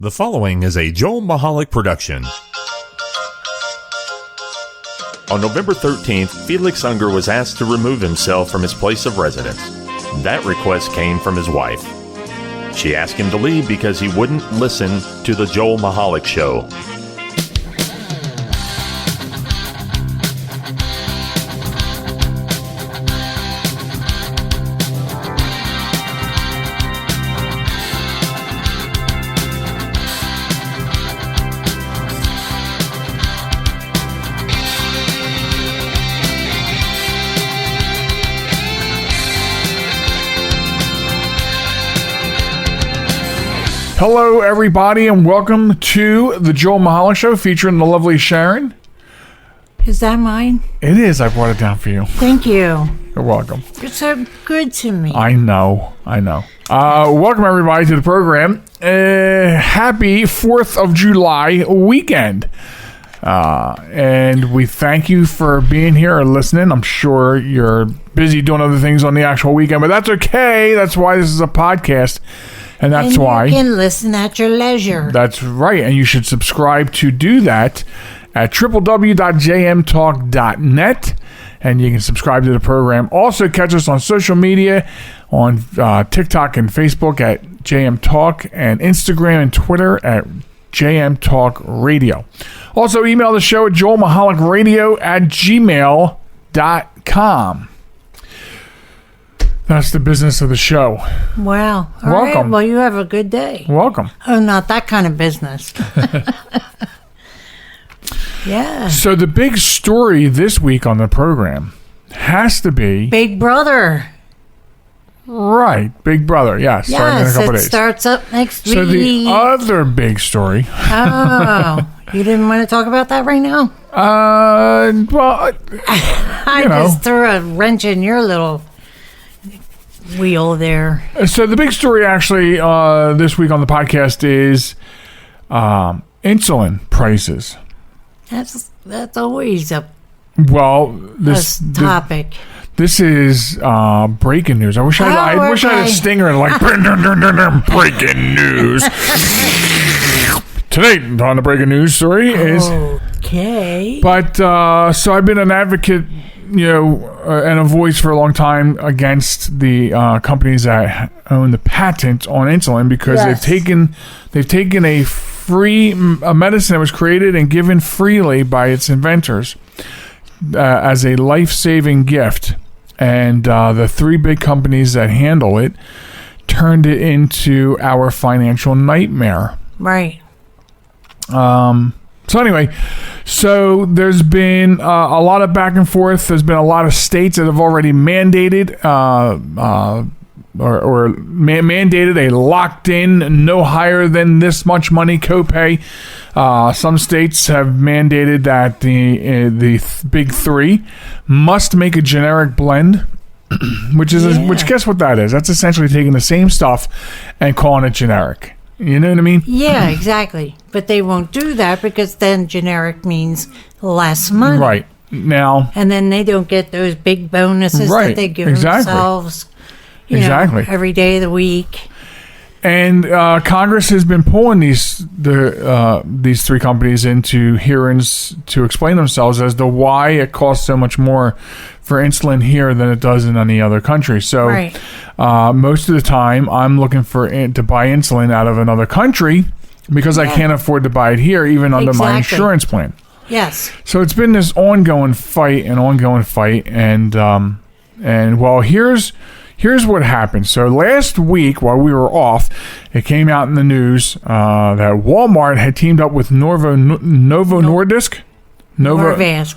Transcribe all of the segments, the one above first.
The following is a Joel Michalec production. On November 13th, Felix Unger was asked to remove himself from his place of residence. That request came from his wife. She asked him to leave because he wouldn't listen to the Joel Michalec Show. Hello, everybody, and welcome to the Joel Michalec Show featuring the lovely Sharen. Is that mine? It is. I brought it down for you. Thank you. You're welcome. You're so good to me. I know. Welcome, everybody, to the program. Happy 4th of July weekend. And we thank you for being here or listening. I'm sure you're busy doing other things on the actual weekend, but that's okay. That's why this is a podcast. And that's why you can listen at your leisure. That's right. And you should subscribe to do that at www.jmtalk.net. And you can subscribe to the program. Also, catch us on social media on TikTok and Facebook at JM Talk, and Instagram and Twitter at JM Talk Radio. Also, email the show at joelmichalecradio@gmail.com. That's the business of the show. Wow. All Welcome. right. Well, you have a good day. Welcome. Oh, not that kind of business. Yeah. So the big story this week on the program has to be... Big Brother. Right. Big Brother, yes. Starting in a couple it days. starts up next week. So the other big story... Oh. You didn't want to talk about that right now? Well... I just threw a wrench in your little... wheel there. So the big story actually this week on the podcast is insulin prices. That's always a topic. This is breaking news. I wish I had a stinger like breaking news. Tonight on the breaking news story is okay. But so I've been an advocate, and a voice for a long time against the companies that own the patent on insulin, because they've taken a medicine that was created and given freely by its inventors as a life-saving gift, and the three big companies that handle it turned it into our financial nightmare. Right. So anyway, there's been a lot of back and forth. There's been a lot of states that have already mandated mandated a locked-in, no higher than this much money copay. Some states have mandated that the big three must make a generic blend, which guess what that is? That's essentially taking the same stuff and calling it generic. You know what I mean? Yeah, exactly. But they won't do that because then generic means less money. Right. Now. And then they don't get those big bonuses that they give themselves every day of the week. And Congress has been pulling these three companies into hearings to explain themselves as to why it costs so much more for insulin here than it does in any other country. So most of the time, I'm looking to buy insulin out of another country because I can't afford to buy it here, even under my insurance plan. Yes. So it's been this ongoing fight, and well, here's what happened. So last week, while we were off, it came out in the news that Wal-Mart had teamed up with Novo Nordisk. Norvask.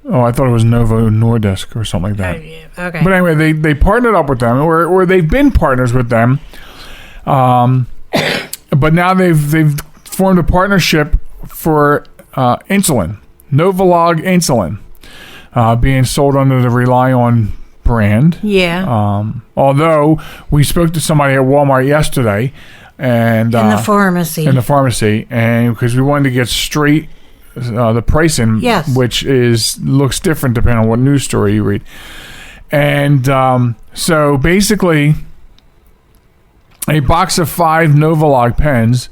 Oh, I thought it was Novo Nordisk or something like that. Okay. But anyway, they partnered up with them, or they've been partners with them. But now they've formed a partnership for insulin, Novolog insulin, being sold under the Rely On brand. Yeah. Although we spoke to somebody at Walmart yesterday, and in the pharmacy, and because we wanted to get straight the pricing, which looks different depending on what news story you read. And so basically, a box of 5 Novolog pens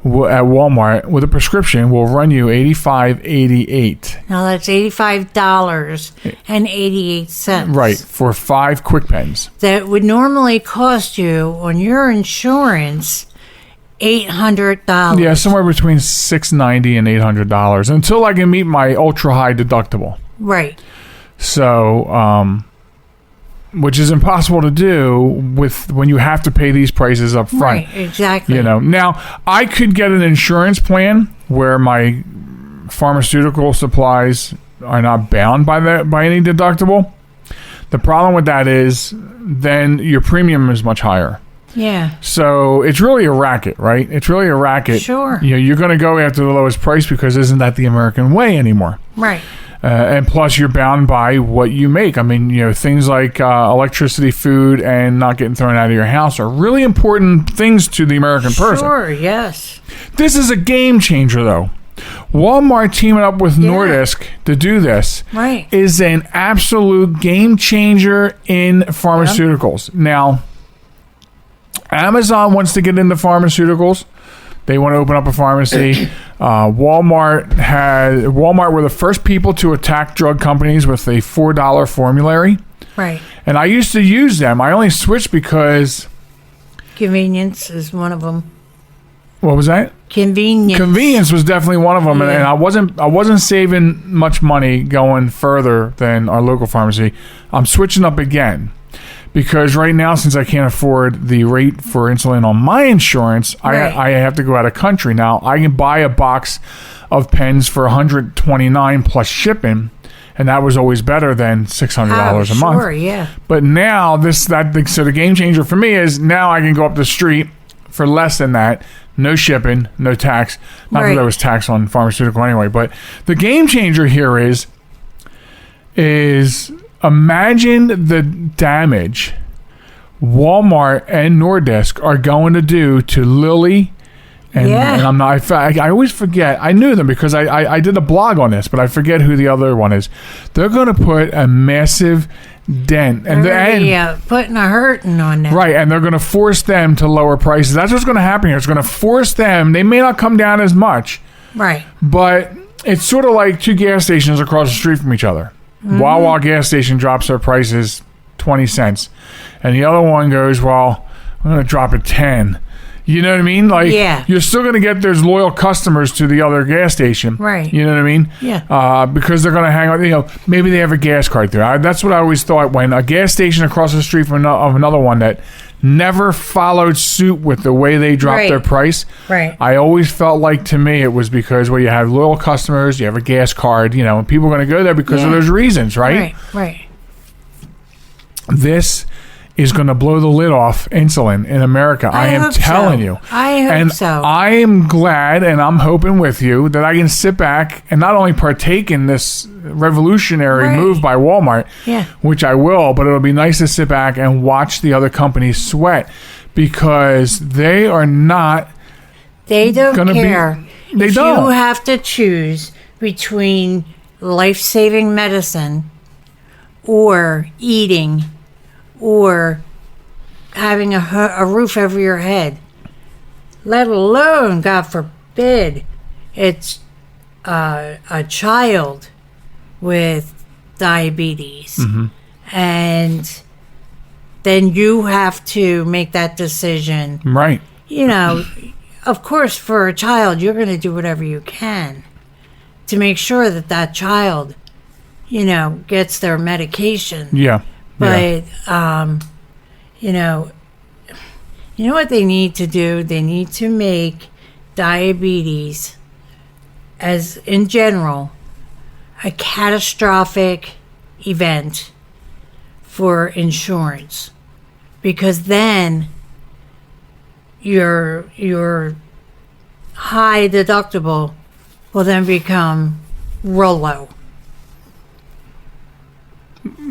at Walmart with a prescription will run you $85.88. Now that's $85.88. Right, for 5 quick pens. That would normally cost you on your insurance $800. Yeah, somewhere between $690 and $800 until I can meet my ultra high deductible. Right. So, which is impossible to do when you have to pay these prices up front. Right, exactly. You know, now I could get an insurance plan where my pharmaceutical supplies are not bound by any deductible. The problem with that is then your premium is much higher. Yeah. So it's really a racket, right? It's really a racket. Sure. You know, you're going to go after the lowest price because isn't that the American way anymore? Right. And plus, you're bound by what you make. I mean, you know, things like electricity, food, and not getting thrown out of your house are really important things to the American person. Sure, yes. This is a game changer, though. Walmart teaming up with Nordisk to do this is an absolute game changer in pharmaceuticals. Yep. Now, Amazon wants to get into pharmaceuticals. They want to open up a pharmacy. Walmart were the first people to attack drug companies with a $4 formulary. Right. And I used to use them. I only switched because convenience is one of them. What was that? Convenience was definitely one of them, and I wasn't saving much money going further than our local pharmacy. I'm switching up again. Because right now, since I can't afford the rate for insulin on my insurance, I have to go out of country. Now, I can buy a box of pens for $129 plus shipping, and that was always better than $600 a month. Sure, yeah. But now, so the game changer for me is now I can go up the street for less than that, no shipping, no tax. Not that there was tax on pharmaceutical anyway, but the game changer here is imagine the damage Walmart and Nordisk are going to do to Lilly. And I'm not. I always forget. I knew them because I did a blog on this, but I forget who the other one is. They're going to put a massive dent, and putting a hurting on them. Right, and they're going to force them to lower prices. That's what's going to happen here. It's going to force them. They may not come down as much. Right. But it's sort of like 2 gas stations across the street from each other. Mm-hmm. Wawa gas station drops their prices 20 cents. And the other one goes, well, I'm going to drop it 10. You know what I mean? Like, you're still going to get those loyal customers to the other gas station. Right. You know what I mean? Yeah. Because they're going to hang on, you know, maybe they have a gas card there. That's what I always thought when a gas station across the street from another one that never followed suit with the way they dropped their price. Right. I always felt like, to me, it was because, well, you have loyal customers, you have a gas card, you know, and people are going to go there because of those reasons, right? Right. This is going to blow the lid off insulin in America. I am telling you. I hope so. I am glad, and I'm hoping with you, that I can sit back and not only partake in this revolutionary move by Walmart, which I will, but it'll be nice to sit back and watch the other companies sweat, because they are not. They don't care. They don't. You have to choose between life-saving medicine or eating or having a roof over your head, let alone, God forbid, it's a child with diabetes. Mm-hmm. And then you have to make that decision. Right. You know, of course, for a child, you're going to do whatever you can to make sure that child, you know, gets their medication. Yeah. But, you know what they need to do? They need to make diabetes, as in general, a catastrophic event for insurance. Because then your high deductible will then become real low.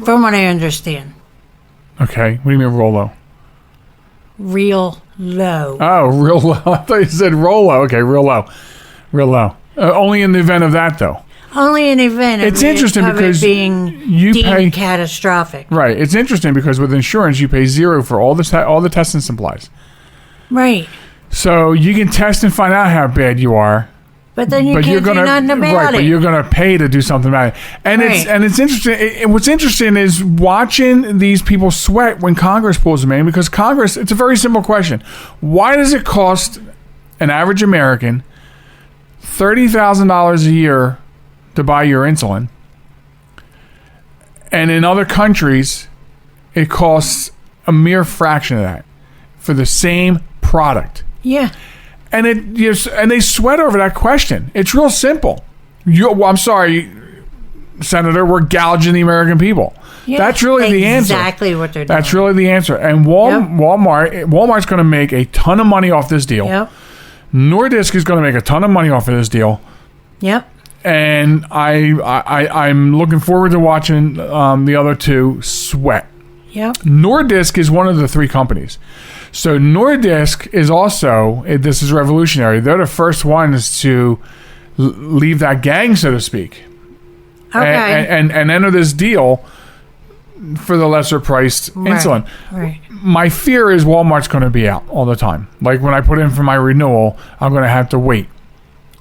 From what I understand. Okay. What do you mean Rolo? Real low. Oh, real low. I thought you said Rolo. Okay, real low. Real low. Only in the event of that, though. Only in the event it's interesting because it being deemed catastrophic. Right. It's interesting because with insurance, you pay zero for all the testing supplies. Right. So you can test and find out how bad you are. But then you can't do nothing about it. But you're going to pay to do something about it. And it's interesting. What's interesting is watching these people sweat when Congress pulls them in, because Congress, it's a very simple question. Why does it cost an average American $30,000 a year to buy your insulin? And in other countries, it costs a mere fraction of that for the same product. Yeah. And and they sweat over that question. It's real simple. I'm sorry, Senator, we're gouging the American people. Yeah, that's really the answer. Exactly what they're doing. That's really the answer. And Walmart's going to make a ton of money off this deal. Yep. Nordisk is going to make a ton of money off of this deal. Yep. And I'm looking forward to watching the other two sweat. Yep. Nordisk is one of the three companies. So Nordisk is also, this is revolutionary. They're the first ones to leave that gang, so to speak. Okay. And enter this deal for the lesser priced insulin. Right. My fear is Walmart's going to be out all the time. Like when I put in for my renewal, I'm going to have to wait.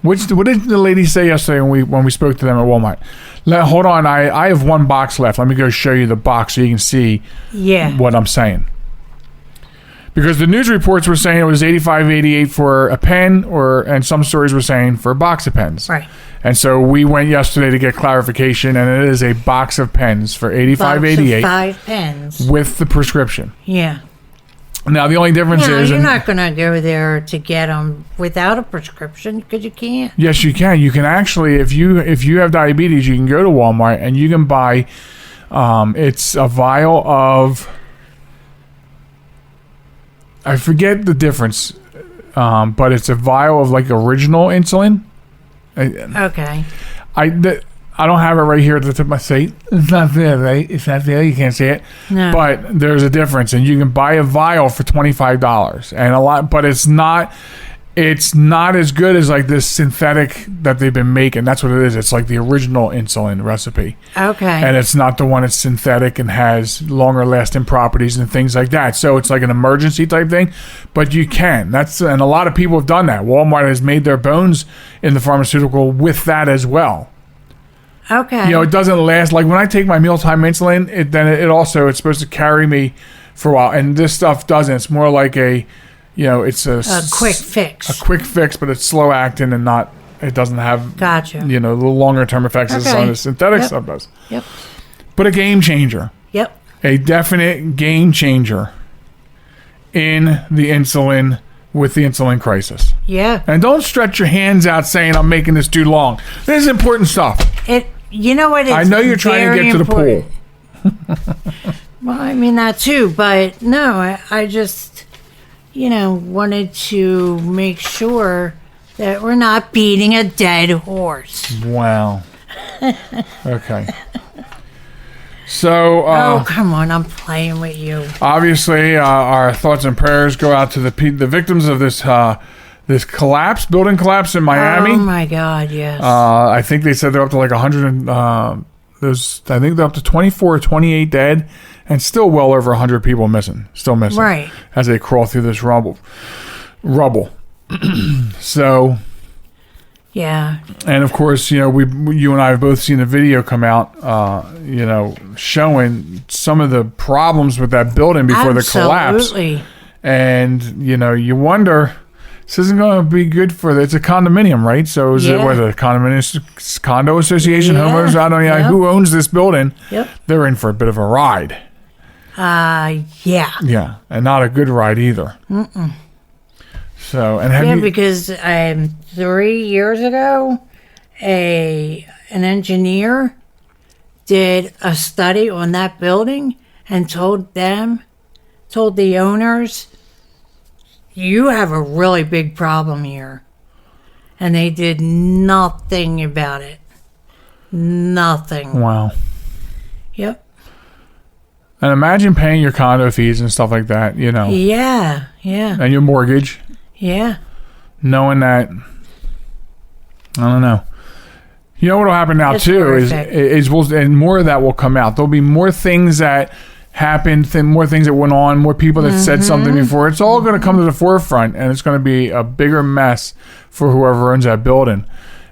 What did the lady say yesterday when we spoke to them at Walmart? Hold on, I have one box left. Let me go show you the box so you can see what I'm saying. Because the news reports were saying it was $85.88 for a pen, and some stories were saying for a box of pens. Right. And so we went yesterday to get clarification, and it is a box of pens for $85.88. 5 pens with the prescription. Yeah. Now the only difference is you're not going to go there to get them without a prescription, because you can't. Yes, you can. You can actually, if you have diabetes, you can go to Walmart and you can buy. It's a vial of. I forget the difference, but it's a vial of like original insulin. Okay. I don't have it right here at the tip of my seat. It's not there, right? It's not there. You can't see it. No. But there's a difference, and you can buy a vial for $25 and a lot. But it's not as good as like this synthetic that they've been making. That's what it is. It's like the original insulin recipe. Okay. And it's not the one that's synthetic and has longer lasting properties and things like that. So it's like an emergency type thing. But you can. And a lot of people have done that. Walmart has made their bones in the pharmaceutical with that as well. Okay. It doesn't last. Like when I take my mealtime insulin, it's supposed to carry me for a while. And this stuff doesn't. It's more like it's a quick fix. A quick fix, but it's slow acting and not. It doesn't have. Gotcha. The longer term effects as some of the synthetic stuff does. Yep. But a game changer. Yep. A definite game changer in the insulin. With the insulin crisis. Yeah. And don't stretch your hands out saying I'm making this too long. This is important stuff. You know what? I know you're trying to get to the pool. Well, I mean that too, but no, I just, wanted to make sure that we're not beating a dead horse. Wow. Okay. So, oh, come on, I'm playing with you. Obviously, our thoughts and prayers go out to the victims of this building collapse in Miami. Oh my God, yes. I think they said they're up to like 100. I think they're up to 24 or 28 dead, and still well over 100 people missing. Still missing. Right. As they crawl through this rubble. So. Yeah. And of course, you and I have both seen a video come out, showing some of the problems with that building before the collapse. Absolutely. And, you wonder, this isn't going to be good it's a condominium, right? So is it a condo association, homeowners? I don't know who owns this building. Yep. They're in for a bit of a ride. Yeah. Yeah. And not a good ride either. Mm-mm. So, and because 3 years ago, an engineer did a study on that building and told the owners, you have a really big problem here. And they did nothing about it. Nothing. Wow. Yep. And imagine paying your condo fees and stuff like that, Yeah, yeah. And your mortgage. Yeah. Knowing that, I don't know. You know what will happen now, too, is and more of that will come out. There'll be more things that happened, more things that went on, more people that said something before. It's all going to come to the forefront, and it's going to be a bigger mess for whoever owns that building,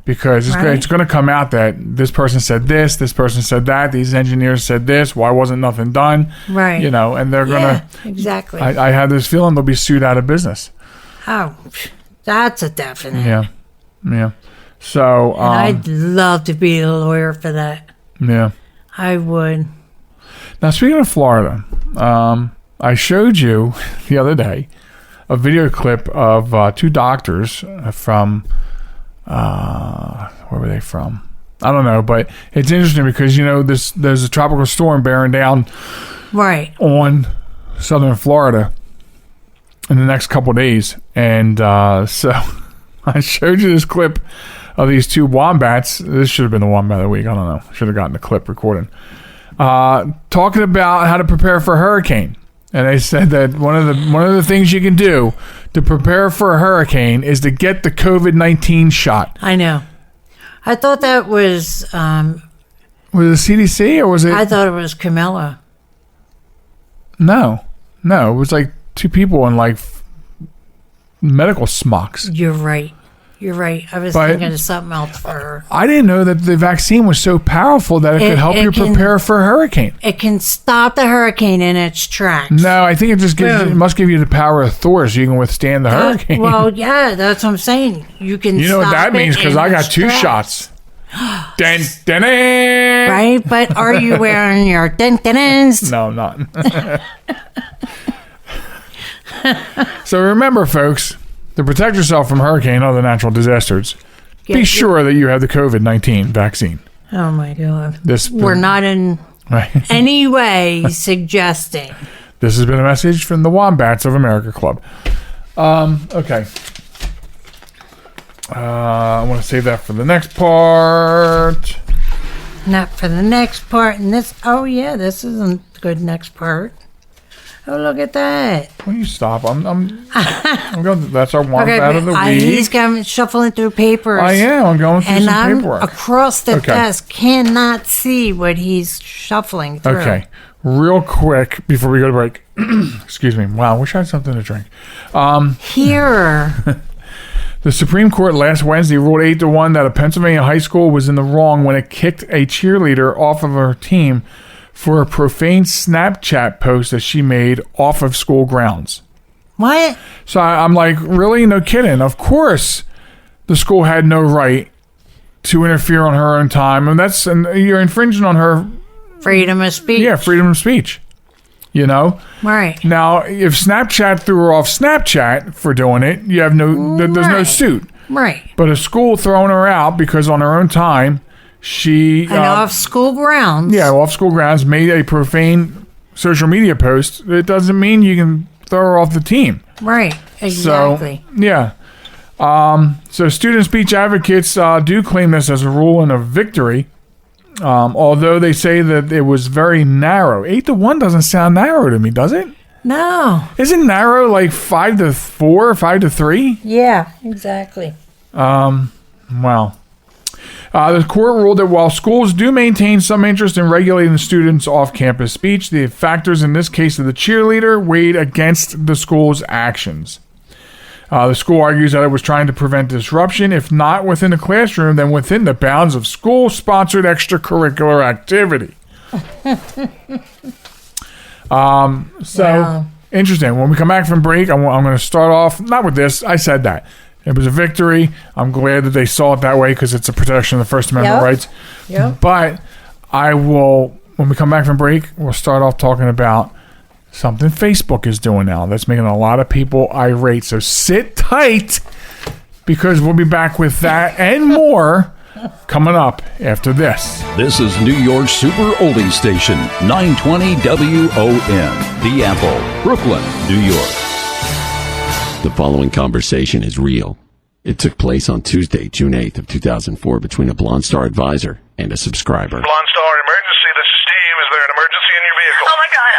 because it's going to come out that this person said this person said that, these engineers said this, why wasn't nothing done? Right. And they're going to... Exactly. I have this feeling they'll be sued out of business. Oh, that's a definite. Yeah. So... and I'd love to be a lawyer for that. Yeah. I would. Now, speaking of Florida, I showed you the other day a video clip of two doctors from... where were they from? I don't know, but it's interesting because, there's a tropical storm bearing down on southern Florida in the next couple of days. And so I showed you this clip of these two wombats. This should have been the Wombat of the week. I don't know. Should have gotten the clip recording. Talking about how to prepare for a hurricane. And they said that one of the things you can do to prepare for a hurricane is to get the COVID-19 shot. I know. I thought that was... was it CDC or was it... I thought it was Camilla. No. It was like two people in like medical smocks. You're right. I was thinking of something else for her. I didn't know that the vaccine was so powerful that it could help you prepare for a hurricane. It can stop the hurricane in its tracks. No, I think it just must give you the power of Thor so you can withstand the hurricane. Well, yeah, that's what I'm saying. You can. You know what that means? Because I got two shots. Dun, dun, dun. Right, but are you wearing your dun-dun-duns? No, I'm not. So remember, folks, to protect yourself from hurricane and other natural disasters, be sure that you have the COVID-19 vaccine. Oh, my God. We're not in any way suggesting. This has been a message from the Wombats of America Club. Okay. I want to save that for the next part. Not for the next part. And this, this isn't a good next part. Oh, look at that. Will you stop? I'm going. That's our Wombat of the week. He's shuffling through papers. I am. I'm going through some paperwork. And I'm across the desk, cannot see what he's shuffling through. Okay. Real quick, before we go to break. Excuse me. Wow, I wish I had something to drink. Here. The Supreme Court last Wednesday ruled 8-1 that a Pennsylvania high school was in the wrong when it kicked a cheerleader off of her team for a profane Snapchat post that she made off of school grounds. What? So I'm like, really? No kidding. Of course the school had no right to interfere on her own time. And you're infringing on her... freedom of speech. Yeah, freedom of speech. Right. Now, if Snapchat threw her off Snapchat for doing it, you have there's no suit. Right. But a school throwing her out because on her own time... She off school grounds. Yeah, off school grounds made a profane social media post. It doesn't mean you can throw her off the team. Right. Exactly. So, yeah. So student speech advocates do claim this as a rule and a victory. Although they say that it was very narrow. 8-1 doesn't sound narrow to me, does it? No. Isn't narrow like 5-4 or 5-3? Yeah, exactly. Well. The court ruled that while schools do maintain some interest in regulating students' off-campus speech, the factors in this case of the cheerleader weighed against the school's actions. The school argues that it was trying to prevent disruption, if not within the classroom, then within the bounds of school-sponsored extracurricular activity. Interesting. When we come back from break, I'm going to start off, not with this, I said that. It was a victory. I'm glad that they saw it that way because it's a protection of the First Amendment rights. Yep. But I will, when we come back from break, we'll start off talking about something Facebook is doing now that's making a lot of people irate. So sit tight because we'll be back with that and more coming up after this. This is New York's Super Oldie Station, 920 WON, The Apple, Brooklyn, New York. The following conversation is real. It took place on Tuesday, June 8th of 2004 between a Blonde Star advisor and a subscriber. Blonde Star, emergency. This is Steve. Is there an emergency in your vehicle? Oh my God.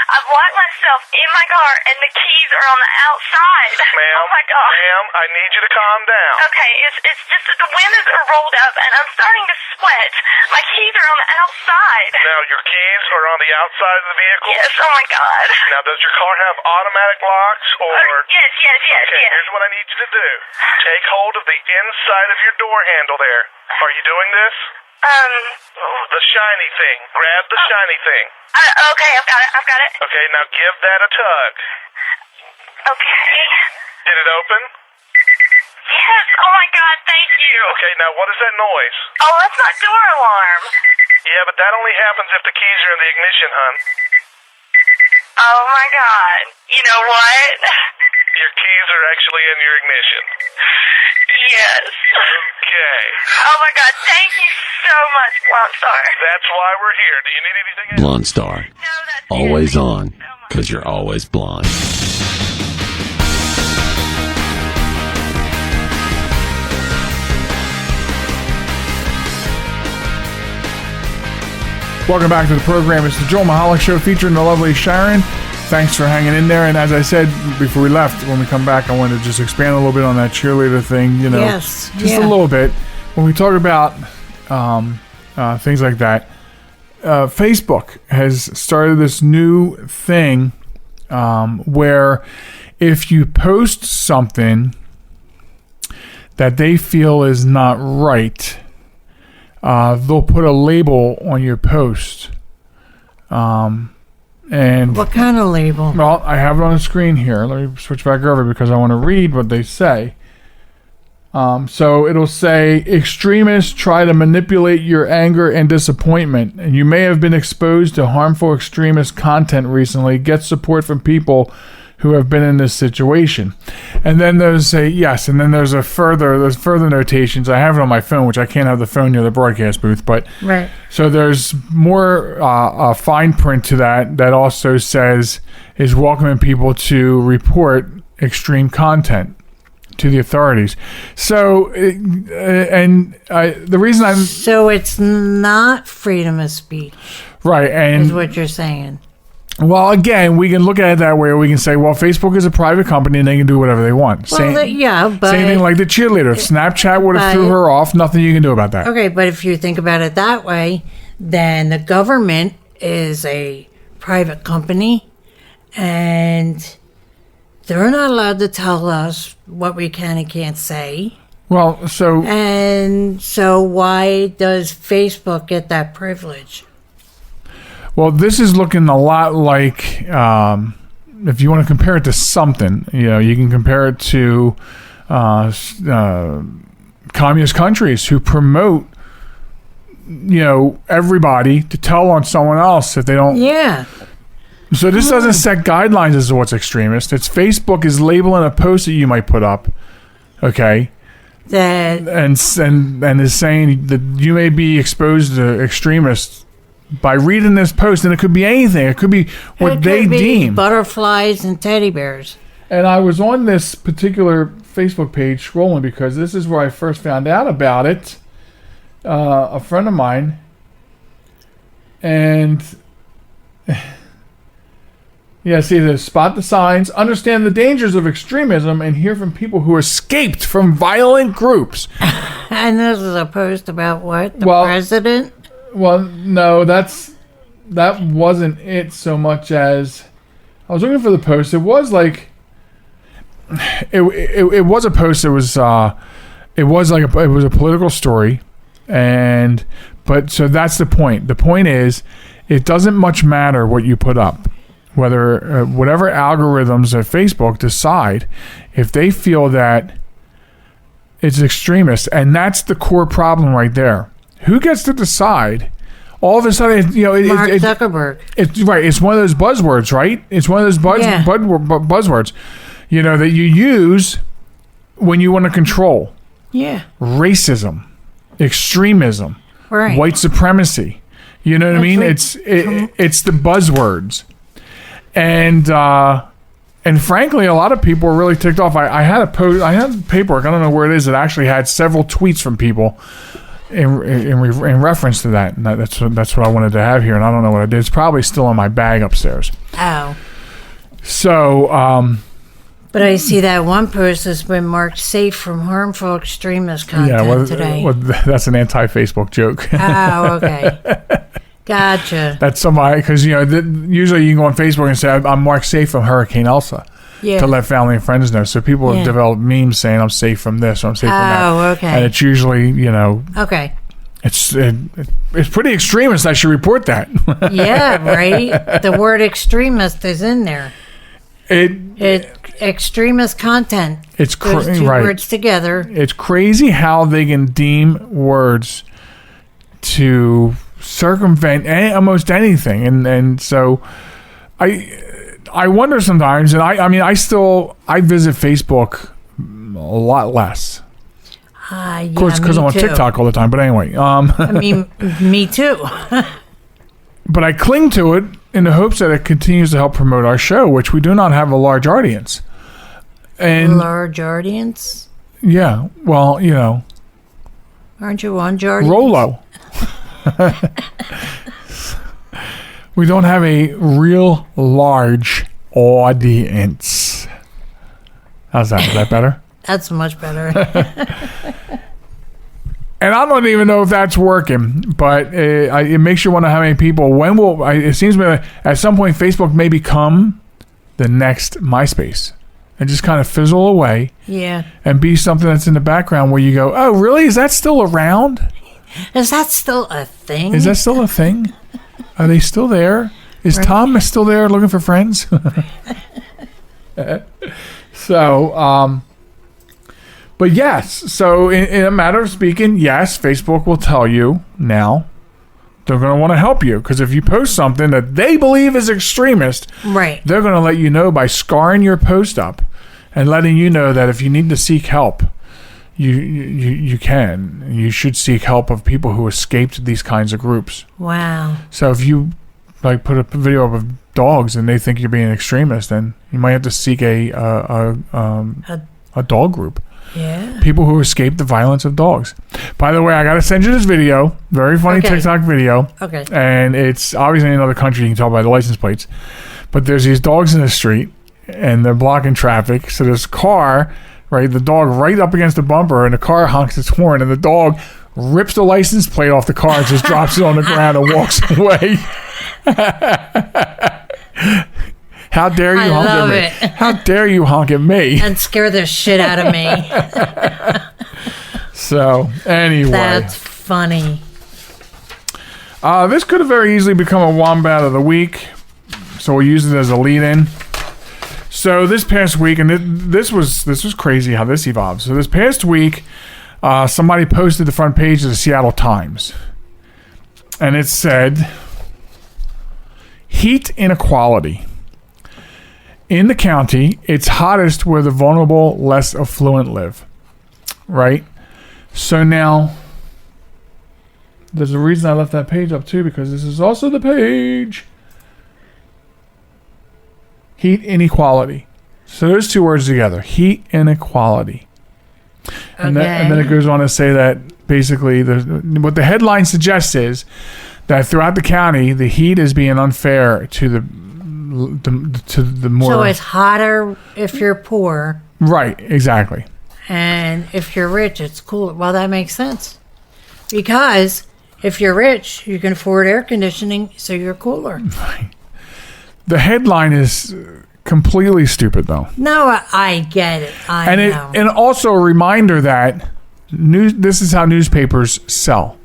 I've locked myself in my car, and the keys are on the outside. Ma'am, oh my God. Ma'am, I need you to calm down. Okay, it's just that the windows are rolled up, and I'm starting to sweat. My keys are on the outside. Now, your keys are on the outside of the vehicle? Yes, oh my God. Now, does your car have automatic locks, or... Yes. Okay, here's what I need you to do. Take hold of the inside of your door handle there. Are you doing this? The shiny thing. Grab the shiny thing. Okay, I've got it. Okay, now give that a tug. Okay. Did it open? Yes, oh my God, thank you. Okay, now what is that noise? Oh, that's my door alarm. Yeah, but that only happens if the keys are in the ignition, hon. Oh my God. You know what? Your keys are actually in your ignition. Yes. Okay. Oh my God, thank you so much, Blonde Star. That's why we're here. Do you need anything else? Blonde Star. No, that's Always it. on, because you're always blonde. Welcome back to the program. It's the Joel Michalec Show featuring the lovely Sharen. Thanks for hanging in there. And as I said before we left, when we come back, I wanted to just expand a little bit on that cheerleader thing. You know, Yes, just yeah. a little bit. When we talk about things like that, Facebook has started this new thing where if you post something that they feel is not right, they'll put a label on your post. And What kind of label? well, I have it on the screen here. Let me switch back over because I want to read what they say. So it'll say, extremists try to manipulate your anger and disappointment, and you may have been exposed to harmful extremist content recently. Get support from people who have been in this situation. And then there's there's further notations. I have it on my phone, which I can't have the phone near the broadcast booth, but Right. so there's more fine print to that also says is welcoming people to report extreme content to the authorities. So, the reason I'm So it's not freedom of speech, right, is and what you're saying. well, again, we can look at it that way. Or we can say, well, Facebook is a private company and they can do whatever they want. Well, but same thing like the cheerleader. If Snapchat would have but- threw her off, nothing you can do about that. okay, but if you think about it that way, then the government is a private company, and they're not allowed to tell us what we can and can't say. Well, so And so why does Facebook get that privilege? well, this is looking a lot like if you want to compare it to something, you can compare it to communist countries who promote, everybody to tell on someone else if they don't. Yeah. So this doesn't set guidelines as to what's extremist. It's Facebook is labeling a post that you might put up, okay, That and is saying that you may be exposed to extremists by reading this post, and it could be anything. It could be what it they could be deem. butterflies and teddy bears. And I was on this particular Facebook page scrolling because this is where I first found out about it. A friend of mine, and yeah, see this: spot the signs, understand the dangers of extremism, and hear from people who escaped from violent groups. And this is a post about what? The Well- president? Well, no, that wasn't it so much as I was looking for the post. It was like it was a post. It was a political story, but so that's the point. The point is, it doesn't much matter what you put up, whether whatever algorithms at Facebook decide if they feel that it's extremist, and that's the core problem right there. Who gets to decide? All of a sudden, Mark Zuckerberg. It's right. It's one of those buzzwords, right? It's one of those buzzwords, that you use when you want to control Yeah. racism, extremism, Right. white supremacy. You know what I mean? That's It's the buzzwords, and frankly, a lot of people were really ticked off. I had a post. I had paperwork. I don't know where it is. It actually had several tweets from people in reference to that. And that's what I wanted to have here, and I don't know what I did. It's probably still in my bag upstairs. Oh. So, but I see that one post has been marked safe from harmful extremist content today. Well, that's an anti-Facebook joke. Oh, okay. Gotcha. That's somebody, because usually you can go on Facebook and say I'm marked safe from Hurricane Elsa. Yeah. To let family and friends know. So people have developed memes saying I'm safe from this or I'm safe from that. Oh, okay. And it's usually, okay. It's pretty extremist. I should report that. Yeah, right. The word extremist is in there. Extremist content. It's those two words together. It's crazy how they can deem words to circumvent almost anything, and so I wonder sometimes, and I visit Facebook a lot less. Of course, because I'm on TikTok all the time. But anyway, me too. But I cling to it in the hopes that it continues to help promote our show, which we do not have a large audience. And large audience? Yeah. Well, aren't you on Jardians? Rolo. We don't have a real large audience. How's that? Is that better? That's much better. And I don't even know if that's working, but it makes you wonder how many people. It seems to me like at some point Facebook may become the next MySpace and just kind of fizzle away. Yeah. And be something that's in the background where you go, oh, really? Is that still around? Is that still a thing? Is that still a thing? Are they still there? Is Tom still there looking for friends? So, but yes. So in a matter of speaking, yes, Facebook will tell you now. They're going to want to help you because if you post something that they believe is extremist, right, they're going to let you know by scarring your post up and letting you know that if you need to seek help, you can. You should seek help of people who escaped these kinds of groups. Wow. So if you put a video up of dogs and they think you're being an extremist, then you might have to seek a dog group. Yeah. People who escape the violence of dogs. By the way, I got to send you this video. Very funny TikTok video. Okay. And it's obviously in another country. You can tell by the license plates. But there's these dogs in the street and they're blocking traffic. So this car, right, the dog right up against the bumper and the car honks its horn and the dog rips the license plate off the car and just drops it on the ground and walks away. How dare you honk at me? How dare you honk at me? And scare the shit out of me. So, anyway. That's funny. This could have very easily become a Wombat of the Week. So we'll use it as a lead-in. So this past week, and this was crazy how this evolved. So this past week, somebody posted the front page of the Seattle Times. And it said, heat inequality. In the county, it's hottest where the vulnerable, less affluent live. Right? So now, there's a reason I left that page up too, because this is also the page. Heat inequality. So those two words together. Heat inequality. And then it goes on to say that basically what the headline suggests is that throughout the county, the heat is being unfair to the more. So it's hotter if you're poor. Right, exactly. And if you're rich, it's cooler. Well, that makes sense. Because if you're rich, you can afford air conditioning, so you're cooler. Right. The headline is completely stupid, though. No, I get it. I know. And also a reminder that this is how newspapers sell.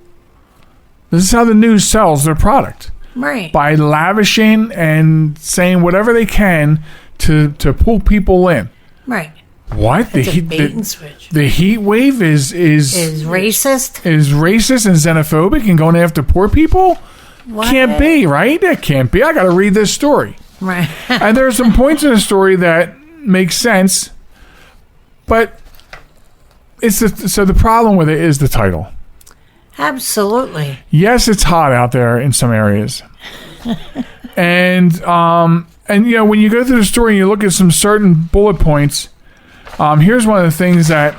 This is how the news sells their product. Right. By lavishing and saying whatever they can to pull people in. Right. What? It's a bait and switch. The heat wave is racist? Is racist and xenophobic and going after poor people? What? Can't be, right? That can't be. I got to read this story. Right. And there are some points in the story that make sense, but so the problem with it is the title. Absolutely. Yes, it's hot out there in some areas. And when you go through the story and you look at some certain bullet points, here's one of the things that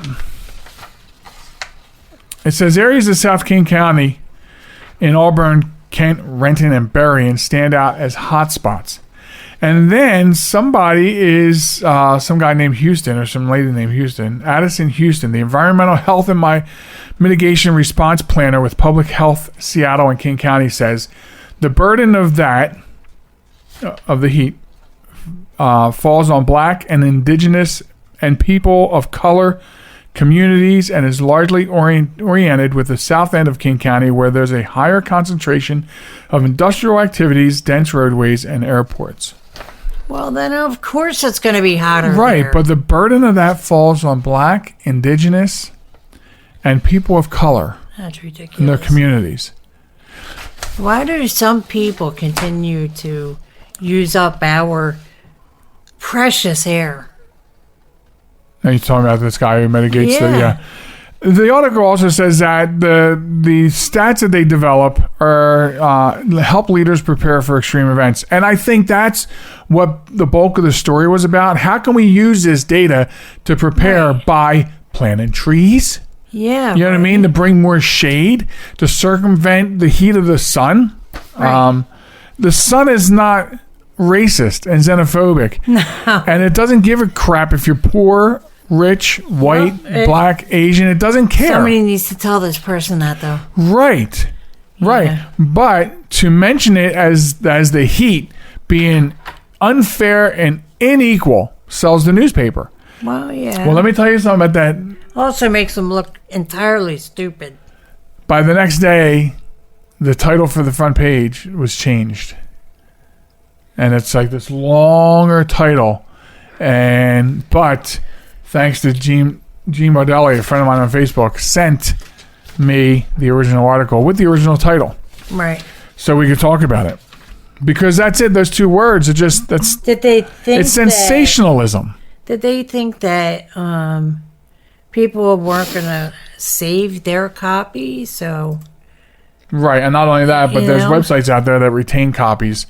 It says areas of South King County in Auburn, Kent, Renton, and Berrien stand out as hotspots. And then somebody is, some guy named Houston or some lady named Houston, Addison Houston, the Environmental Health and Mitigation Response Planner with Public Health Seattle and King County, says the burden of the heat, falls on Black and Indigenous and people of color communities and is largely oriented with the south end of King County, where there's a higher concentration of industrial activities, dense roadways, and airports. Well, then of course it's going to be hotter. Right, there. but the burden of that falls on Black, Indigenous, and people of color. That's ridiculous. In their communities. Why do some people continue to use up our precious air? Now you're talking about this guy who mitigates the article also says that the stats that they develop are help leaders prepare for extreme events. And I think that's what the bulk of the story was about. How can we use this data to prepare by planting trees? Yeah. You know what I mean? To bring more shade, to circumvent the heat of the sun. Right. The sun is not racist and xenophobic. No. And it doesn't give a crap if you're poor, rich, white, Black, Asian. It doesn't care. Somebody needs to tell this person that, though. Right. Yeah. But to mention it as the heat being unfair and unequal sells the newspaper. Well, yeah. Well, let me tell you something about that. Also makes them look entirely stupid. By the next day, the title for the front page was changed. And it's like this longer title. But thanks to Gene Modelli, a friend of mine on Facebook, sent me the original article with the original title. Right. So we could talk about it. Because that's it. Those two words are just, Did they think it's sensationalism. Did they think that people weren't going to save their copy? So. Right. And not only that, but there's websites out there that retain copies.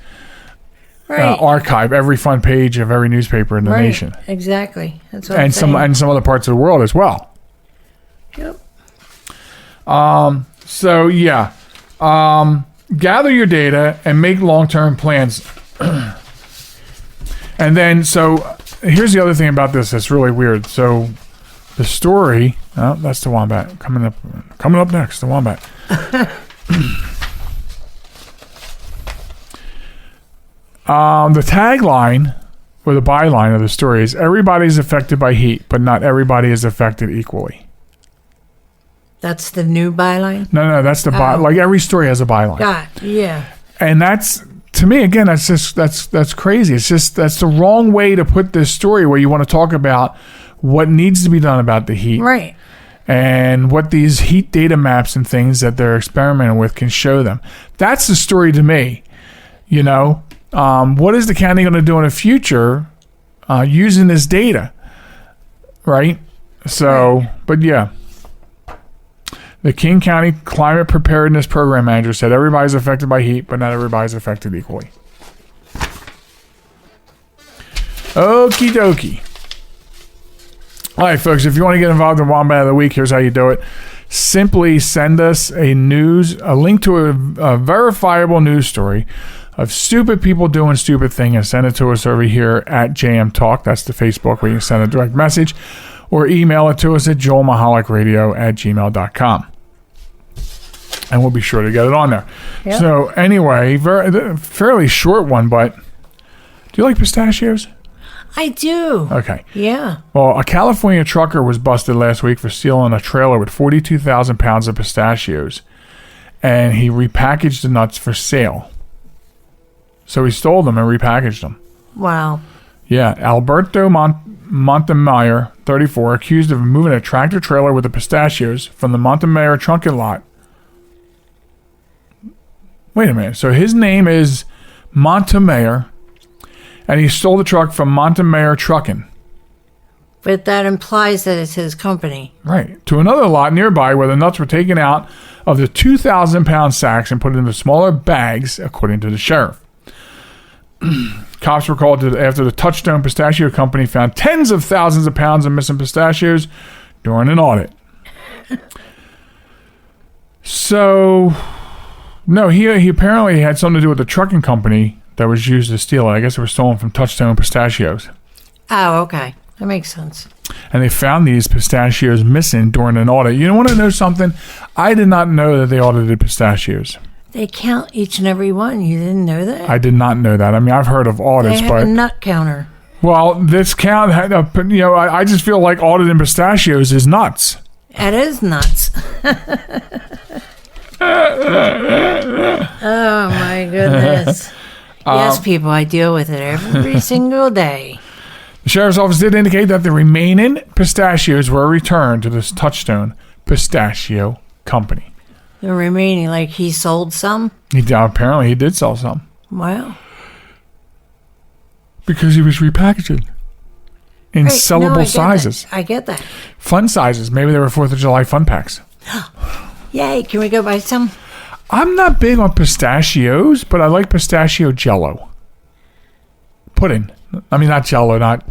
Right. Archive every front page of every newspaper in the nation. Exactly. That's what I'm saying. some other parts of the world as well. Yep. So yeah, gather your data and make long-term plans. And then, so here's the other thing about this that's really weird. So the story, that's the Wombat coming up next. The Wombat. The tagline or the byline of the story is everybody's affected by heat, but not everybody is affected equally. That's the new byline? No, that's the like every story has a byline. Yeah. And that's, to me, again, that's crazy. It's just, that's the wrong way to put this story where you want to talk about what needs to be done about the heat. Right. And what these heat data maps and things that they're experimenting with can show them. That's the story to me. You know, what is the county going to do in the future using this data? Right? So, but yeah. The King County Climate Preparedness Program Manager said everybody's affected by heat, but not everybody's affected equally. Okie dokie. All right, folks, if you want to get involved in Wombat of the Week, here's how you do it. Simply send us a link to a verifiable news story of stupid people doing stupid things and send it to us over here at JM Talk. That's the Facebook where you can send a direct message, or email it to us at joelmichalecradio@gmail.com. And we'll be sure to get it on there. Yep. So anyway, fairly short one, but do you like pistachios? I do. Okay. Yeah. Well, a California trucker was busted last week for stealing a trailer with 42,000 pounds of pistachios, and he repackaged the nuts for sale. So he stole them and repackaged them. Wow. Yeah. Alberto Montemayor, 34, accused of moving a tractor trailer with the pistachios from the Montemayor trunking lot. Wait a minute. So his name is Montemayor, and he stole the truck from Montemayor Trucking. But that implies that it's his company. Right. To another lot nearby where the nuts were taken out of the 2,000-pound sacks and put into smaller bags, according to the sheriff. Cops were called after the Touchstone Pistachio Company found tens of thousands of pounds of missing pistachios during an audit. So, no, he apparently had something to do with the trucking company that was used to steal it. I guess it was stolen from Touchstone Pistachios. Oh, okay. That makes sense. And they found these pistachios missing during an audit. You want to know something? I did not know that they audited pistachios. They count each and every one. You didn't know that? I did not know that. I mean, I've heard of audits, they have a nut counter. Well, this count, I just feel like auditing pistachios is nuts. It is nuts. Oh, my goodness. Yes, people, I deal with it every single day. The sheriff's office did indicate that the remaining pistachios were returned to this Touchstone Pistachio Company. The remaining, like he sold some? Apparently he did sell some. Wow. Because he was repackaging in sellable sizes. I get that. Fun sizes. Maybe they were 4th of July fun packs. Yay, can we go buy some? I'm not big on pistachios, but I like pistachio jello. Pudding. I mean, not jello, not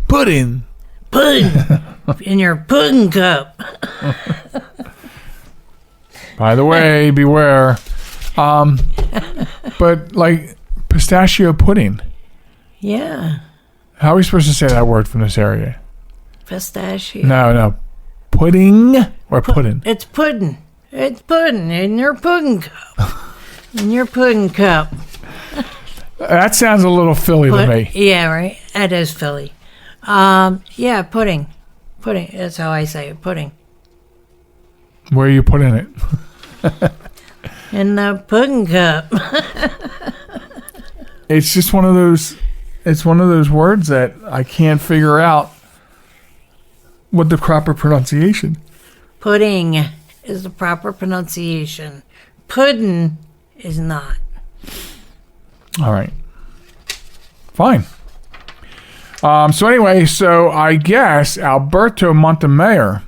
pudding. Pudding. In your pudding cup. By the way, beware. But like pistachio pudding. Yeah. How are we supposed to say that word from this area? Pistachio. No. Pudding or pudding? It's pudding. It's pudding in your pudding cup. In your pudding cup. That sounds a little Philly to me. Yeah, right. That is Philly. Yeah, pudding. Pudding. That's how I say it. Pudding. Where are you putting it? In the pudding cup. It's just one of those. It's one of those words that I can't figure out what the proper pronunciation. Pudding is the proper pronunciation. Pudding is not. All right. Fine. So anyway, I guess Alberto Montemayor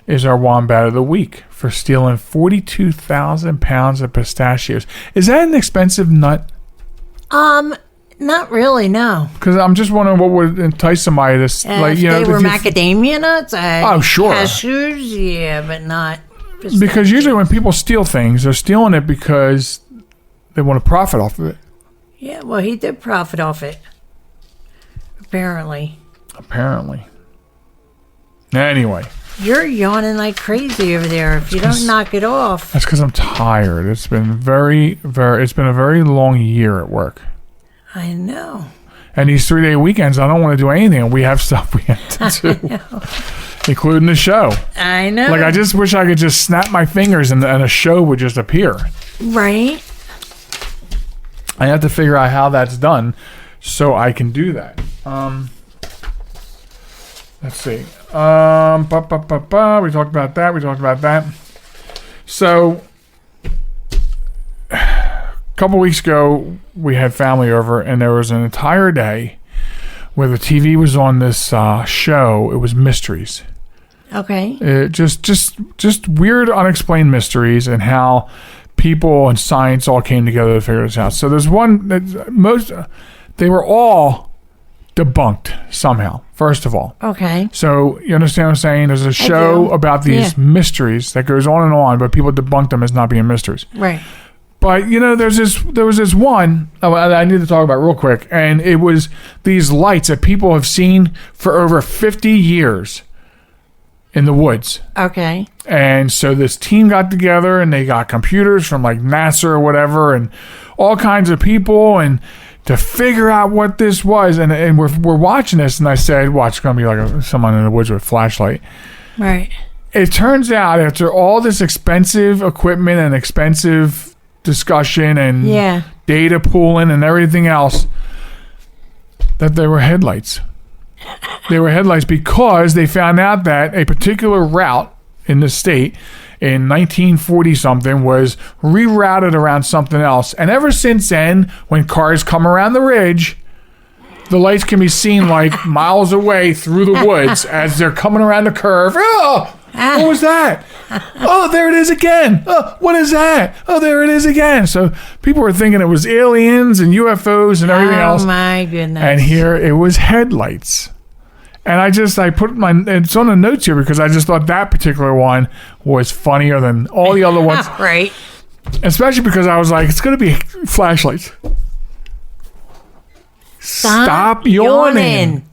is our Wombat of the Week for stealing 42,000 pounds of pistachios. Is that an expensive nut? Not really, no. Because I'm just wondering what would entice somebody to, if they were macadamia nuts, sure. Cashews, yeah, but not pistachios. Because usually when people steal things, they're stealing it because they want to profit off of it. Yeah, well, he did profit off it. Apparently. Anyway. You're yawning like crazy over there. If you don't knock it off. That's because I'm tired. It's been it's been a very long year at work. I know. And these 3-day weekends, I don't want to do anything. We have stuff we have to do, including the show. I know. Like, I just wish I could just snap my fingers and a show would just appear. Right. I have to figure out how that's done so I can do that. Let's see. We talked about that. So, a couple weeks ago, we had family over, and there was an entire day where the TV was on this show. It was mysteries. Okay. Just weird, unexplained mysteries, and how people and science all came together to figure this out. So there's one that they were all debunked somehow, first of all. Okay. So you understand what I'm saying? There's a show about these mysteries that goes on, but people debunk them as not being mysteries. Right. But, there was this one I need to talk about real quick, and it was these lights that people have seen for over 50 years in the woods. Okay. And so this team got together, and they got computers from like NASA or whatever, and all kinds of people, and to figure out what this was. And we're watching this, and I said, "Watch, it's gonna be like someone in the woods with a flashlight." Right. It turns out after all this expensive equipment and expensive discussion and data pooling and everything else, that they were headlights. They were headlights because they found out that a particular route in the state in 1940-something was rerouted around something else. And ever since then, when cars come around the ridge, the lights can be seen like miles away through the woods as they're coming around the curve. Oh, what was that? Oh, there it is again. Oh, what is that? Oh, there it is again. So people were thinking it was aliens and UFOs and everything else. Oh, my goodness. And here it was headlights. And I put it's on the notes here because I just thought that particular one was funnier than all the other ones. Right. Especially because I was like, it's going to be flashlights. Stop yawning.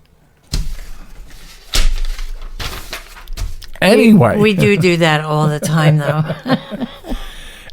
Anyway. We do that all the time, though.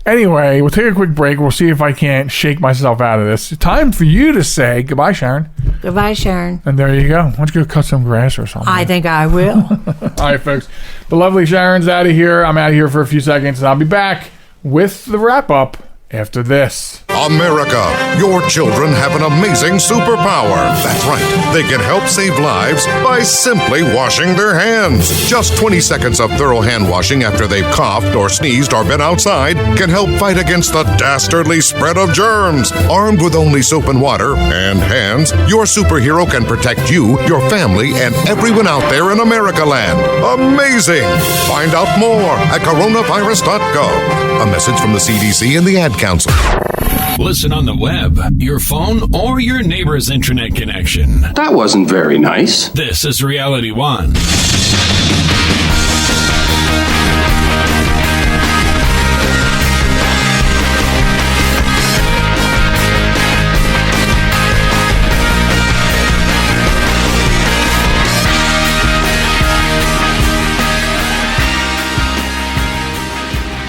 Anyway, we'll take a quick break. We'll see if I can't shake myself out of this. Time for you to say goodbye, Sharon. Goodbye, Sharon. And there you go. Why don't you go cut some grass or something? I think I will. All right, folks. The lovely Sharon's out of here. I'm out of here for a few seconds, and I'll be back with the wrap-up after this. America, your children have an amazing superpower. That's right. They can help save lives by simply washing their hands. Just 20 seconds of thorough hand washing after they've coughed or sneezed or been outside can help fight against the dastardly spread of germs. Armed with only soap and water and hands, your superhero can protect you, your family, and everyone out there in America land. Amazing! Find out more at coronavirus.gov. A message from the CDC and the Ad Council. Listen on the web, your phone, or your neighbor's internet connection. That wasn't very nice. This is Reality One.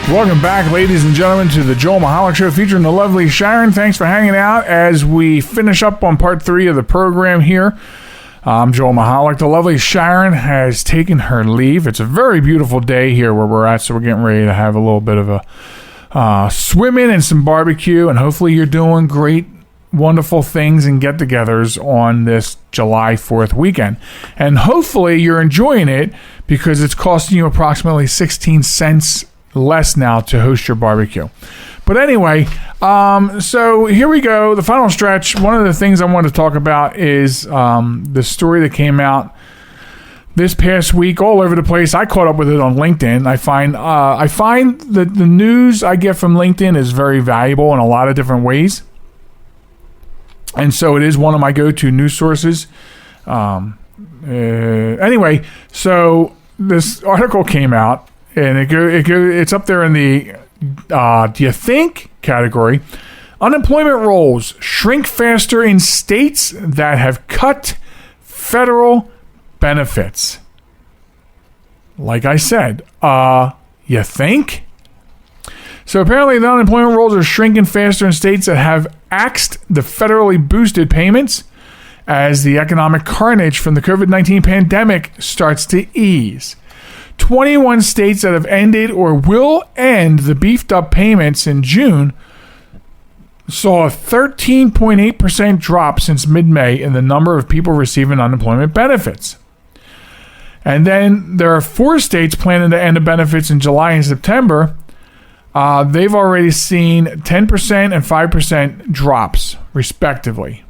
Welcome back, ladies and gentlemen, to the Joel Michalec Show featuring the lovely Sharen. Thanks for hanging out as we finish up on part 3 of the program here. I'm Joel Michalec. The lovely Sharen has taken her leave. It's a very beautiful day here where we're at, so we're getting ready to have a little bit of a swimming and some barbecue, and hopefully you're doing great, wonderful things and get-togethers on this July 4th weekend. And hopefully you're enjoying it because it's costing you approximately 16 cents less now to host your barbecue. But anyway, so here we go. The final stretch. One of the things I want to talk about is the story that came out this past week all over the place. I caught up with it on LinkedIn. I find that the news I get from LinkedIn is very valuable in a lot of different ways. And so it is one of my go-to news sources. Anyway, so this article came out, and it's up there in the do you think category. Unemployment rolls shrink faster in states that have cut federal benefits. Like I said, you think? So apparently the unemployment rolls are shrinking faster in states that have axed the federally boosted payments as the economic carnage from the COVID-19 pandemic starts to ease. 21 states that have ended or will end the beefed up payments in June saw a 13.8% drop since mid-May in the number of people receiving unemployment benefits. And then there are 4 states planning to end the benefits in July and September. They've already seen 10% and 5% drops, respectively.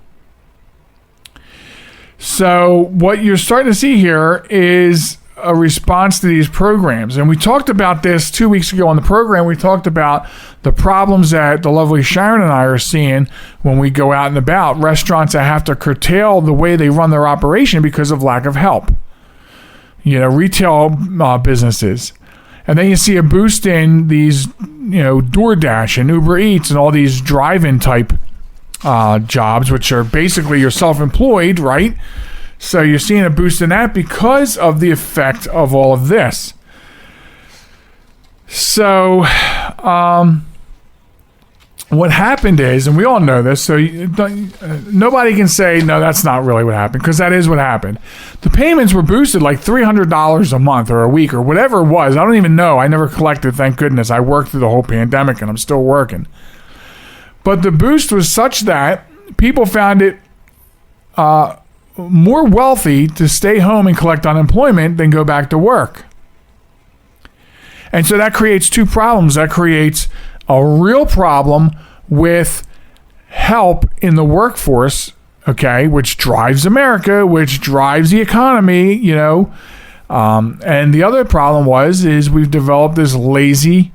So what you're starting to see here is a response to these programs. And we talked about this 2 weeks ago on the program. We talked about the problems that the lovely Sharen and I are seeing when we go out and about. Restaurants that have to curtail the way they run their operation because of lack of help. Retail businesses. And then you see a boost in these, DoorDash and Uber Eats and all these drive-in type jobs, which are basically you're self-employed, right? So you're seeing a boost in that because of the effect of all of this. So what happened is, and we all know this, so nobody can say, no, that's not really what happened, because that is what happened. The payments were boosted like $300 a month or a week or whatever it was. I don't even know. I never collected, thank goodness. I worked through the whole pandemic and I'm still working. But the boost was such that people found it more wealthy to stay home and collect unemployment than go back to work. And so that creates 2 problems. That creates a real problem with help in the workforce, okay, which drives America, which drives the economy, and the other problem is we've developed this lazy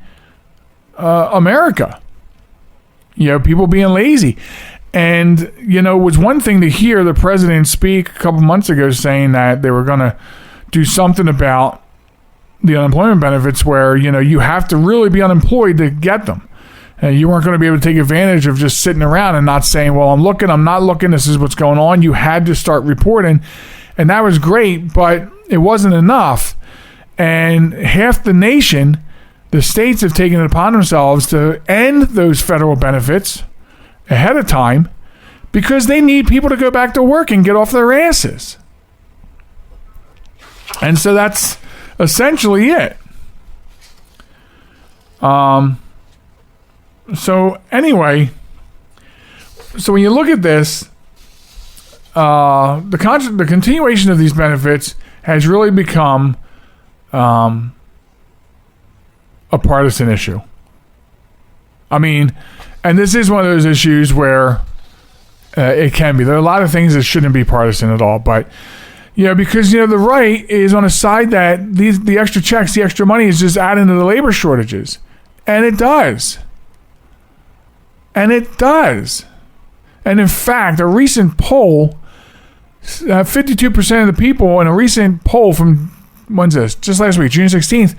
America. People being lazy. And, you know, it was one thing to hear the president speak a couple months ago saying that they were going to do something about the unemployment benefits where, you know, you have to really be unemployed to get them. And you weren't going to be able to take advantage of just sitting around and not saying, well, I'm looking, I'm not looking, this is what's going on. You had to start reporting. And that was great, but it wasn't enough. And half the nation, the states have taken it upon themselves to end those federal benefits ahead of time because they need people to go back to work and get off their asses. And so that's essentially it. So anyway, so when you look at this, the continuation of these benefits has really become a partisan issue. I mean, and this is one of those issues where it can be. There are a lot of things that shouldn't be partisan at all, but you know, because you know the right is on a side that the extra checks, the extra money is just adding to the labor shortages, and it does. And it does. And in fact, a recent poll, 52% of the people in a recent poll from, when's this? Just last week, June 16th,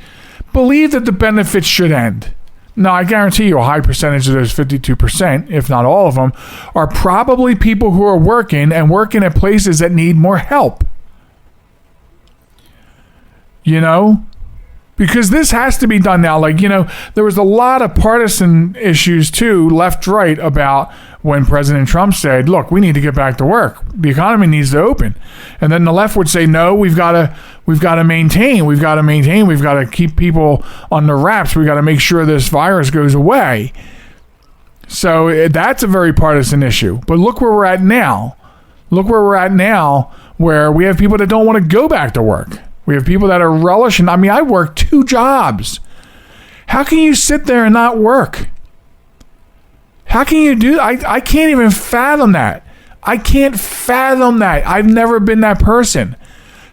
believe that the benefits should end. Now, I guarantee you a high percentage of those 52%, if not all of them, are probably people who are working and working at places that need more help. You know? Because this has to be done now. Like, you know, there was a lot of partisan issues too, left, right, about when President Trump said, look, we need to get back to work. The economy needs to open. And then the left would say, no, we've got to maintain. We've got to keep people on the wraps. We've got to make sure this virus goes away. So that's a very partisan issue. But look where we're at now. Where we have people that don't want to go back to work. We have people that are relishing. I mean, I work 2 jobs. How can you sit there and not work? How can you do that? I can't even fathom that. I can't fathom that. I've never been that person.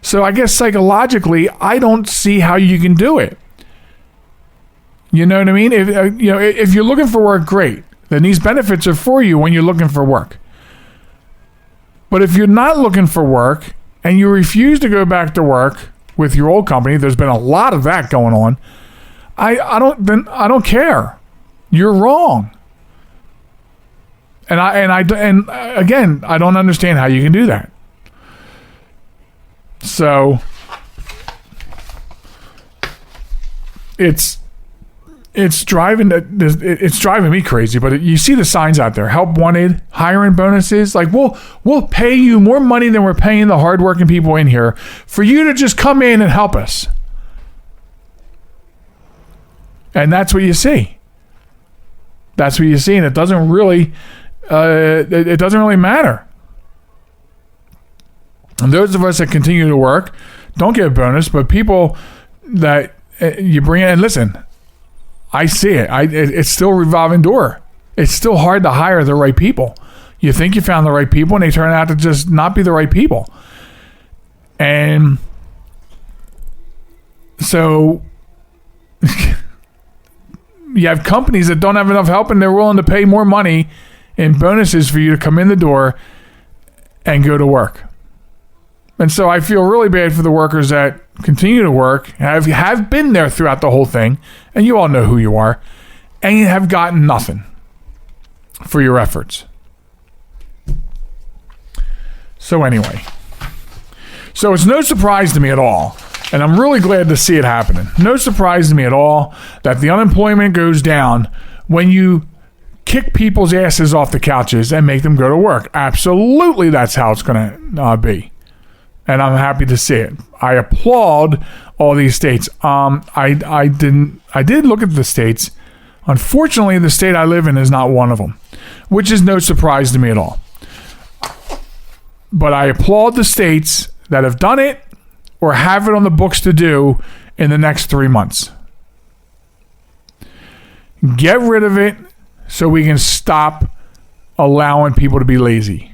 So I guess psychologically, I don't see how you can do it. You know what I mean? If you're looking for work, great. Then these benefits are for you when you're looking for work. But if you're not looking for work and you refuse to go back to work with your old company, there's been a lot of that going on. I don't care. You're wrong. And again, I don't understand how you can do that. So it's driving me crazy. But you see the signs out there: help wanted, hiring bonuses. Like we'll pay you more money than we're paying the hardworking people in here for you to just come in and help us. And that's what you see. That's what you see, and it doesn't really matter. And those of us that continue to work don't get a bonus, but people that you bring in, and listen, I see it. It's still a revolving door. It's still hard to hire the right people. You think you found the right people, and they turn out to just not be the right people. And so you have companies that don't have enough help, and they're willing to pay more money in bonuses for you to come in the door and go to work. And so I feel really bad for the workers that continue to work, have been there throughout the whole thing, and you all know who you are, and you have gotten nothing for your efforts. So anyway, so it's no surprise to me at all, and I'm really glad to see it happening. No surprise to me at all that the unemployment goes down when you kick people's asses off the couches and make them go to work. Absolutely, that's how it's going to be. And I'm happy to see it. I applaud all these states. I did look at the states. Unfortunately, the state I live in is not one of them, which is no surprise to me at all. But I applaud the states that have done it or have it on the books to do in the next 3 months. Get rid of it so we can stop allowing people to be lazy.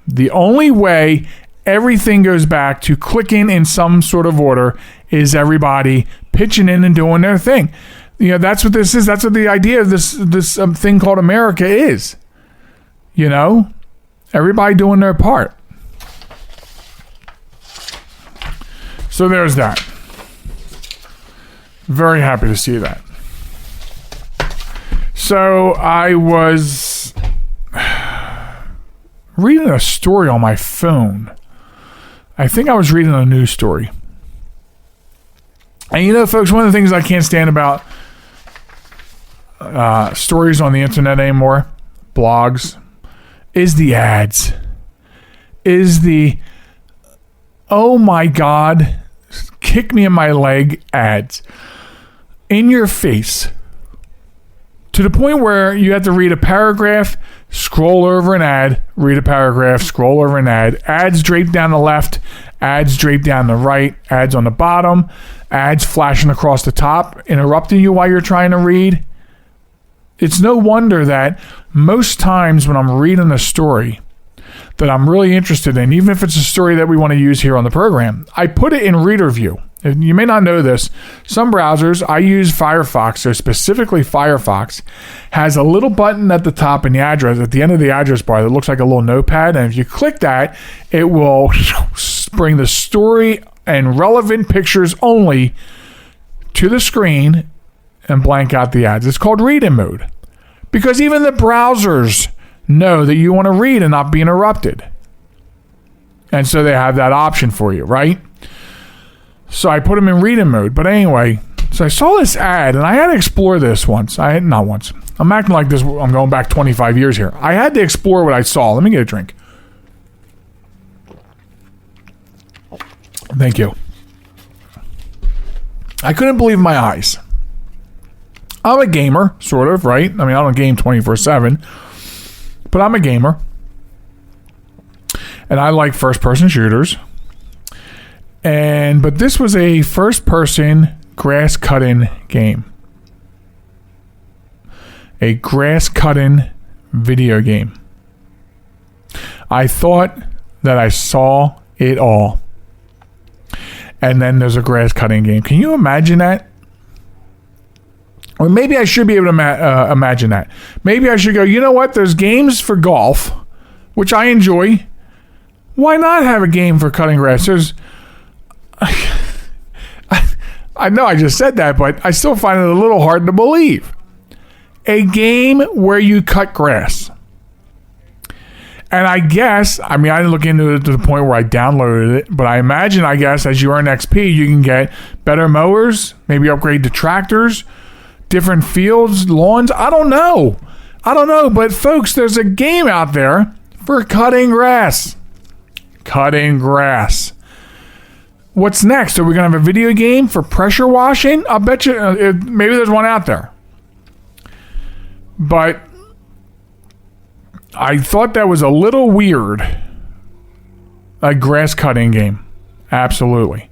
The only way everything goes back to clicking in some sort of order is everybody pitching in and doing their thing. You know, that's what this is. That's what the idea of this thing called America is. You know, Everybody doing their part. So there's that. Very happy to see that. So I was reading a story on my phone. I think I was reading a news story. And you know, folks, one of the things I can't stand about stories on the internet anymore, blogs, is the ads. Is the, oh my God, kick me in my leg ads. In your face. To the point where you have to read a paragraph, scroll over an ad, read a paragraph, scroll over an ad. Ads draped down the left, ads draped down the right, ads on the bottom, ads flashing across the top, interrupting you while you're trying to read. It's no wonder that most times when I'm reading a story that I'm really interested in, even if it's a story that we want to use here on the program, I put it in reader view. And you may not know this. Some browsers, I use Firefox, so specifically Firefox, has a little button at the top in the address, at the end of the address bar that looks like a little notepad. And if you click that, it will bring the story and relevant pictures only to the screen and blank out the ads. It's called read in mode. Because even the browsers know that you want to read and not be interrupted. And so they have that option for you, right? So I put them in read in mode. But anyway, so I saw this ad, and I had to explore this once. Not once. I'm acting like this. I'm going back 25 years here. I had to explore what I saw. Let me get a drink. Thank you. I couldn't believe my eyes. I'm a gamer, sort of, right? I mean, I don't game 24/7, but I'm a gamer. And I like first-person shooters. But this was a first-person grass-cutting game. A grass-cutting video game. I thought that I saw it all. And then there's a grass-cutting game. Can you imagine that? Or maybe I should be able to imagine that. Maybe I should go, you know what? There's games for golf, which I enjoy. Why not have a game for cutting grass? I know I just said that, but I still find it a little hard to believe. A game where you cut grass. And I guess, I mean, I didn't look into it to the point where I downloaded it, but I imagine, I guess, as you earn XP, you can get better mowers, maybe upgrade to tractors, different fields, lawns. I don't know. But folks, there's a game out there for cutting grass. Cutting grass. What's next? Are we going to have a video game for pressure washing? I'll bet you maybe there's one out there. But I thought that was a little weird. A grass cutting game. Absolutely.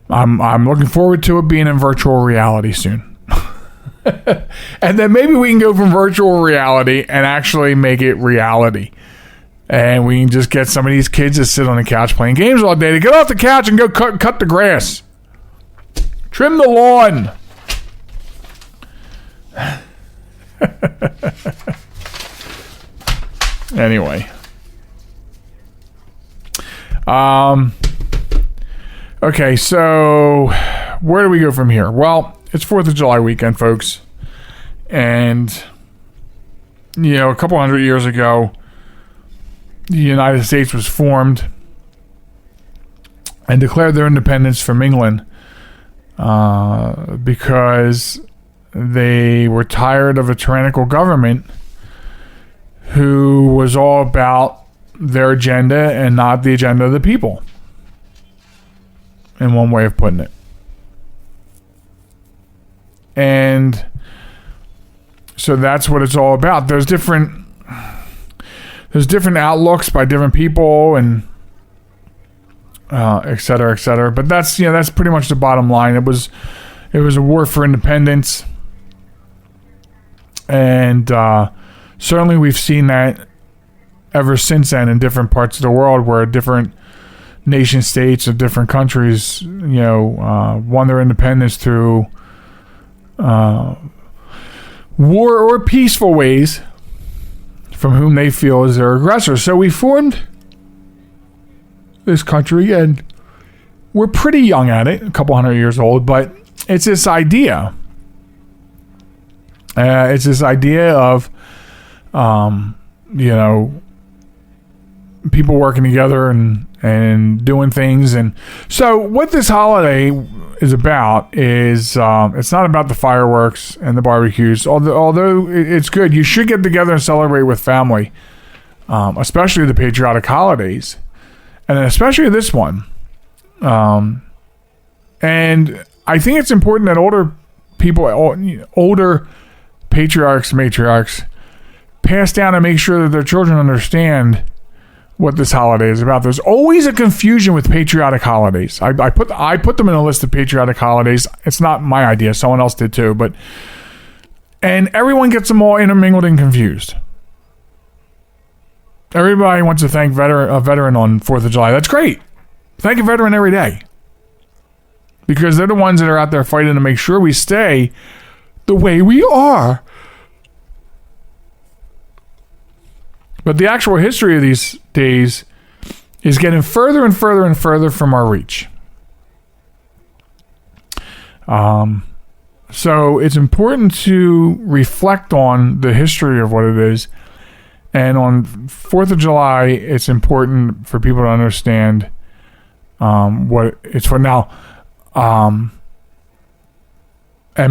I'm looking forward to it being in virtual reality soon. And then maybe we can go from virtual reality and actually make it reality. And we can just get some of these kids to sit on the couch playing games all day to get off the couch and go cut the grass. Trim the lawn. Anyway. Okay, so where do we go from here? Well, it's 4th of July weekend, folks. And, you know, a couple hundred years ago, the United States was formed and declared their independence from England because they were tired of a tyrannical government who was all about their agenda and not the agenda of the people. In one way of putting it. And so that's what it's all about. There's different outlooks by different people and et cetera, et cetera. But that's pretty much the bottom line. It was a war for independence. And certainly we've seen that ever since then in different parts of the world where different nation states of different countries, won their independence through war or peaceful ways from whom they feel is their aggressor. So we formed this country, and we're pretty young at it, a couple hundred years old, but it's this idea. It's this idea of, people working together and doing things. And so what this holiday is about is, it's not about the fireworks and the barbecues, although it's good. You should get together and celebrate with family, especially the patriotic holidays, and especially this one. And I think it's important that older patriarchs, matriarchs, pass down and make sure that their children understand what this holiday is about. There's always a confusion with patriotic holidays. I put them in a list of patriotic holidays. It's not my idea. Someone else did too. And everyone gets them all intermingled and confused. Everybody wants to thank a veteran on 4th of July. That's great. Thank a veteran every day. Because they're the ones that are out there fighting to make sure we stay the way we are. But the actual history of these days is getting further and further and further from our reach. So it's important to reflect on the history of what it is. And on 4th of July, it's important for people to understand what it's for. Now, and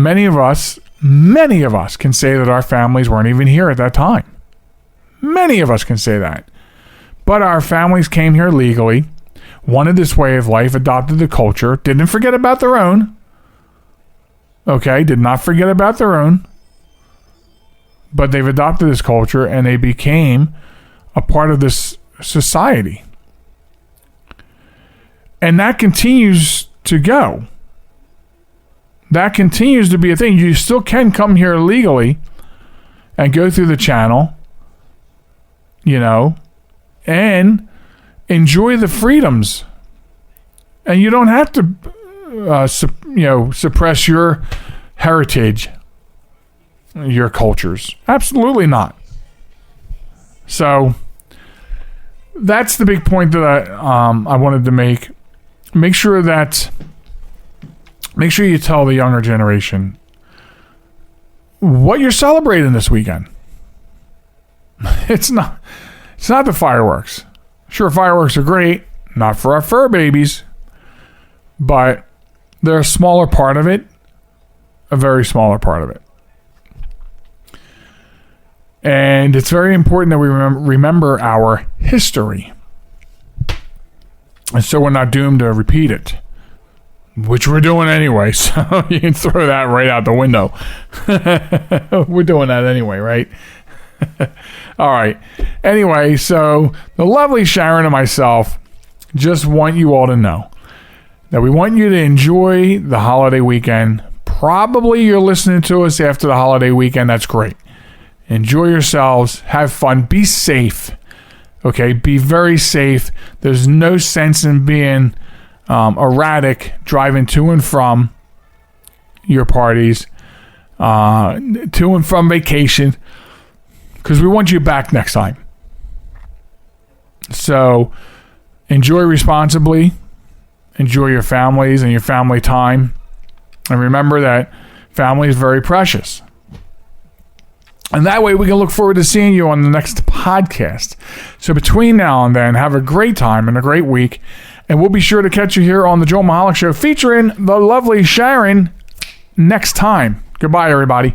many of us can say that our families weren't even here at that time. Many of us can say that. But our families came here legally, wanted this way of life, adopted the culture, didn't forget about their own. Okay, did not forget about their own. But they've adopted this culture and they became a part of this society. And that continues to go. That continues to be a thing. You still can come here legally and go through the channel, and enjoy the freedoms. And you don't have to, suppress your heritage, your cultures. Absolutely not. So that's the big point that I wanted to make. Make sure you tell the younger generation what you're celebrating this weekend. It's not the fireworks. Sure, fireworks are great, not for our fur babies, but they're a smaller part of it, a very smaller part of it. And it's very important that we remember our history. And so we're not doomed to repeat it, which we're doing anyway. So you can throw that right out the window. We're doing that anyway, right? All right. Anyway, so the lovely Sharen and myself just want you all to know that we want you to enjoy the holiday weekend. Probably you're listening to us after the holiday weekend. That's great. Enjoy yourselves. Have fun. Be safe. Okay? Be very safe. There's no sense in being erratic, driving to and from your parties, to and from vacation, because we want you back next time. So enjoy responsibly, enjoy your families and your family time, and remember that family is very precious. And that way we can look forward to seeing you on the next podcast. So between now and then, have a great time and a great week. And we'll be sure to catch you here on the Joel Michalec Show featuring the lovely Sharen next time. Goodbye, everybody.